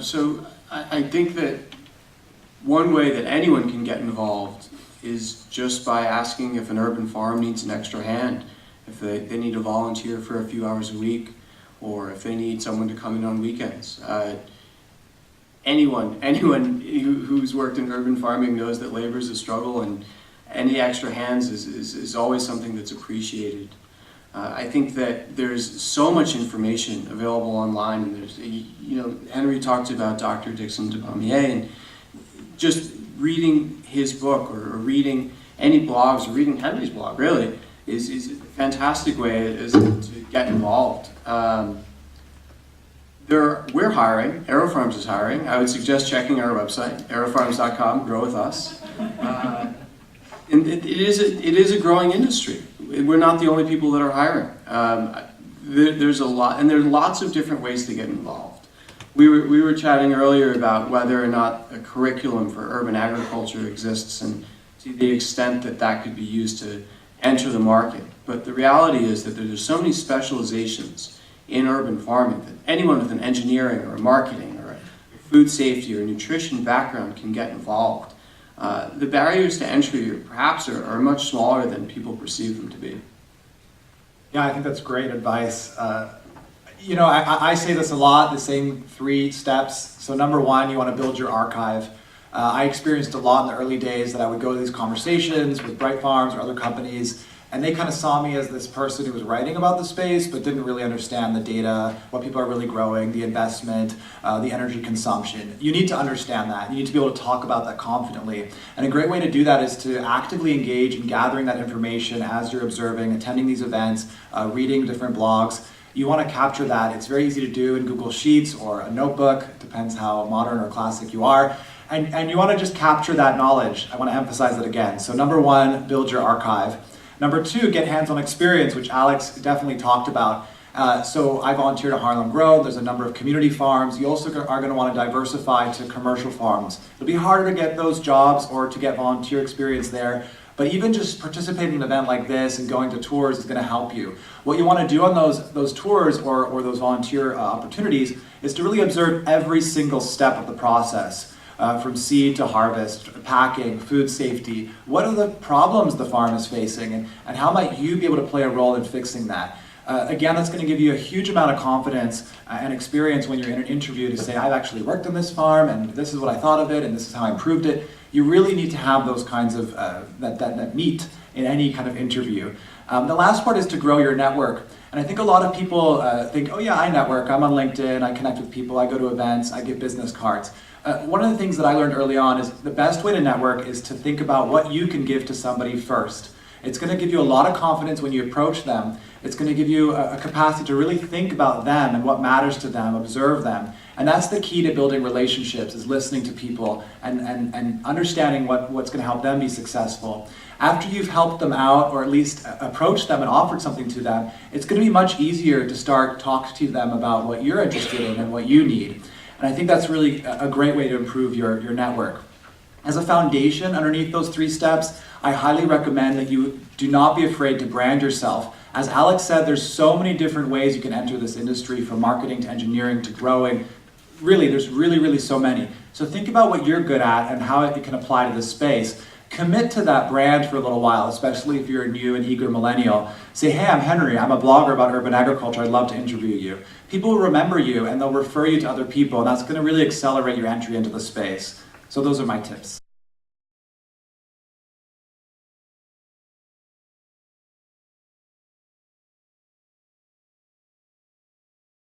So I think that one way that anyone can get involved is just by asking if an urban farm needs an extra hand, if they need a volunteer for a few hours a week, or if they need someone to come in on weekends. Anyone who's worked in urban farming knows that labor is a struggle, and any extra hands is always something that's appreciated. I think that there's so much information available online, and there's, Henry talked about Dr. Dixon de Pommier, and just reading his book or reading any blogs or reading Henry's blog really is a fantastic way to get involved. We're hiring, Aero Farms is hiring. I would suggest checking our website, aerofarms.com, grow with us. And it is a growing industry. We're not the only people that are hiring. There's a lot, and there's lots of different ways to get involved. We were chatting earlier about whether or not a curriculum for urban agriculture exists, and to the extent that that could be used to enter the market. But the reality is that there's so many specializations in urban farming that anyone with an engineering or a marketing or a food safety or nutrition background can get involved. The barriers to entry perhaps are much smaller than people perceive them to be. Yeah, I think that's great advice. I say this a lot, the same 3 steps. So number 1, you want to build your archive. I experienced a lot in the early days that I would go to these conversations with Bright Farms or other companies, and they kind of saw me as this person who was writing about the space but didn't really understand the data, what people are really growing, the investment, the energy consumption. You need to understand that. You need to be able to talk about that confidently. And a great way to do that is to actively engage in gathering that information as you're observing, attending these events, reading different blogs. You want to capture that. It's very easy to do in Google Sheets or a notebook. It depends how modern or classic you are. And you want to just capture that knowledge. I want to emphasize that again. So number 1, build your archive. Number 2, get hands-on experience, which Alex definitely talked about. So I volunteered at Harlem Grow. There's a number of community farms. You also are going to want to diversify to commercial farms. It'll be harder to get those jobs or to get volunteer experience there, but even just participating in an event like this and going to tours is going to help you. What you want to do on those tours or those volunteer opportunities is to really observe every single step of the process. From seed to harvest, packing, food safety. What are the problems the farm is facing, and how might you be able to play a role in fixing that? Again, that's going to give you a huge amount of confidence and experience when you're in an interview to say, I've actually worked on this farm, and this is what I thought of it, and this is how I improved it. You really need to have those kinds of, that meat in any kind of interview. The last part is to grow your network. And I think a lot of people think, oh yeah, I network, I'm on LinkedIn, I connect with people, I go to events, I give business cards. One of the things that I learned early on is the best way to network is to think about what you can give to somebody first. It's going to give you a lot of confidence when you approach them. It's going to give you a capacity to really think about them and what matters to them, observe them. And that's the key to building relationships, is listening to people and understanding what's going to help them be successful. After you've helped them out, or at least approached them and offered something to them, it's going to be much easier to start talking to them about what you're interested in and what you need. And I think that's really a great way to improve your network. As a foundation underneath those 3 steps, I highly recommend that you do not be afraid to brand yourself. As Alex said, there's so many different ways you can enter this industry, from marketing to engineering to growing. Really, there's really so many. So think about what you're good at and how it can apply to this space. Commit to that brand for a little while, especially if you're a new and eager millennial. Say, hey, I'm Henry, I'm a blogger about urban agriculture, I'd love to interview you. People will remember you and they'll refer you to other people, and that's going to really accelerate your entry into the space. So those are my tips.